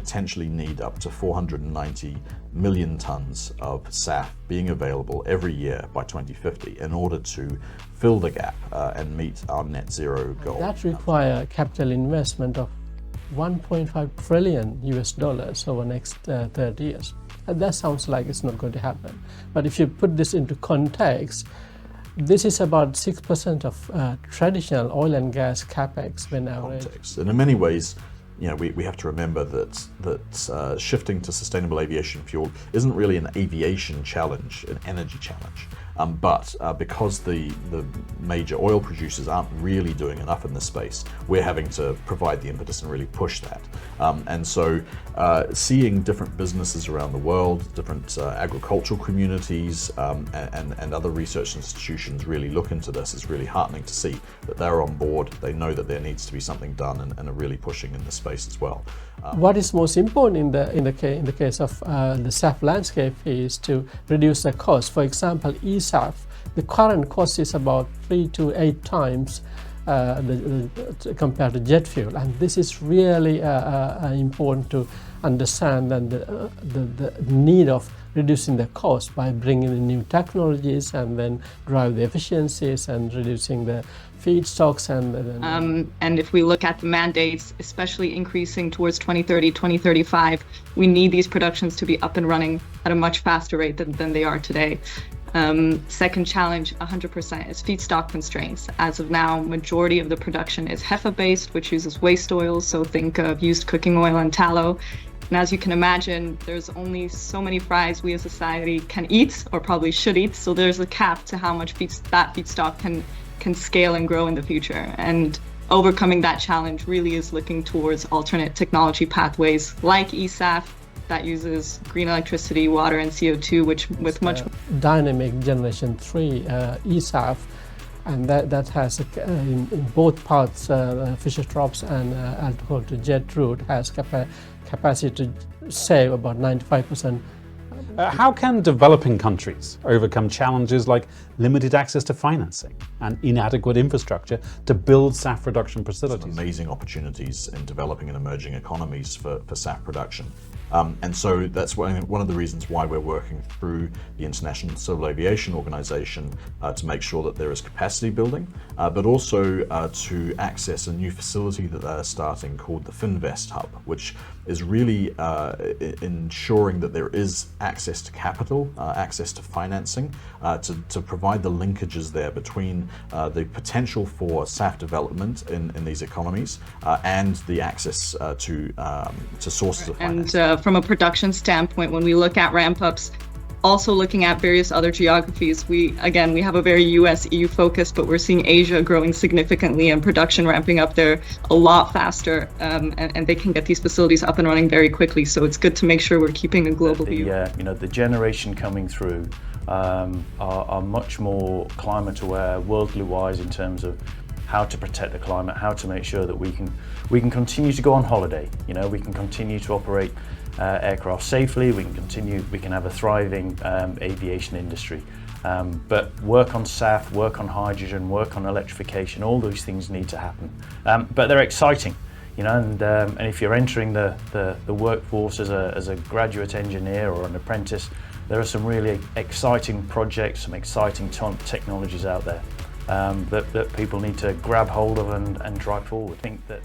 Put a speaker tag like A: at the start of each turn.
A: potentially need up to 490 million tons of SAF being available every year by 2050 in order to fill the gap and meet our net zero goal.
B: That requires capital investment of $1.5 trillion over the next 30 years. And that sounds like it's not going to happen. But if you put this into context, this is about 6% of traditional oil and gas capex when average.
A: And in many ways, we have to remember that shifting to sustainable aviation fuel isn't really an aviation challenge, an energy challenge. But because the major oil producers aren't really doing enough in this space, we're having to provide the impetus and really push that. And so seeing different businesses around the world, different agricultural communities and other research institutions really look into this is really heartening to see that they're on board. They know that there needs to be something done and are really pushing in this space as well.
B: What is most important in the case of the SAF landscape is to reduce the cost. For example, eSAF, the current cost is about 3 to 8 times compared to jet fuel, and this is really important to understand, and the need of reducing the cost by bringing in new technologies and then drive the efficiencies and reducing the feedstocks
C: and if we look at the mandates, especially increasing towards 2030, 2035, we need these productions to be up and running at a much faster rate than they are today. Second challenge, 100%, is feedstock constraints. As of now, majority of the production is HEFA-based, which uses waste oils, so think of used cooking oil and tallow. And as you can imagine, there's only so many fries we as a society can eat, or probably should eat, so there's a cap to how much that feedstock can scale and grow in the future. And overcoming that challenge really is looking towards alternate technology pathways like eSAF that uses green electricity, water, and CO2, which with much
B: dynamic generation 3 eSAF, and that has in both parts, Fischer-Tropsch and alcohol to jet route, has capacity to save about 95%.
D: How can developing countries overcome challenges like limited access to financing and inadequate infrastructure to build SAF production facilities?
A: Some amazing opportunities in developing and emerging economies for SAF production. And so that's one of the reasons why we're working through the International Civil Aviation Organization to make sure that there is capacity building, but also to access a new facility that they're starting called the Finvest Hub, which is really ensuring that there is access to capital, access to financing, to provide the linkages there between the potential for SAF development in these economies and the access to sources of financing.
C: And from a production standpoint, when we look at ramp-ups, also looking at various other geographies, we have a very US-EU focus, but we're seeing Asia growing significantly and production ramping up there a lot faster, and they can get these facilities up and running very quickly. So it's good to make sure we're keeping a global view.
E: The generation coming through are much more climate aware, worldly wise, in terms of how to protect the climate, how to make sure that we can continue to go on holiday. We can continue to operate aircraft safely. We can have a thriving aviation industry. But work on SAF, work on hydrogen, work on electrification, all those things need to happen. But they're exciting, and if you're entering the workforce as a graduate engineer or an apprentice, there are some really exciting projects, some exciting technologies out there that people need to grab hold of and drive forward. I think that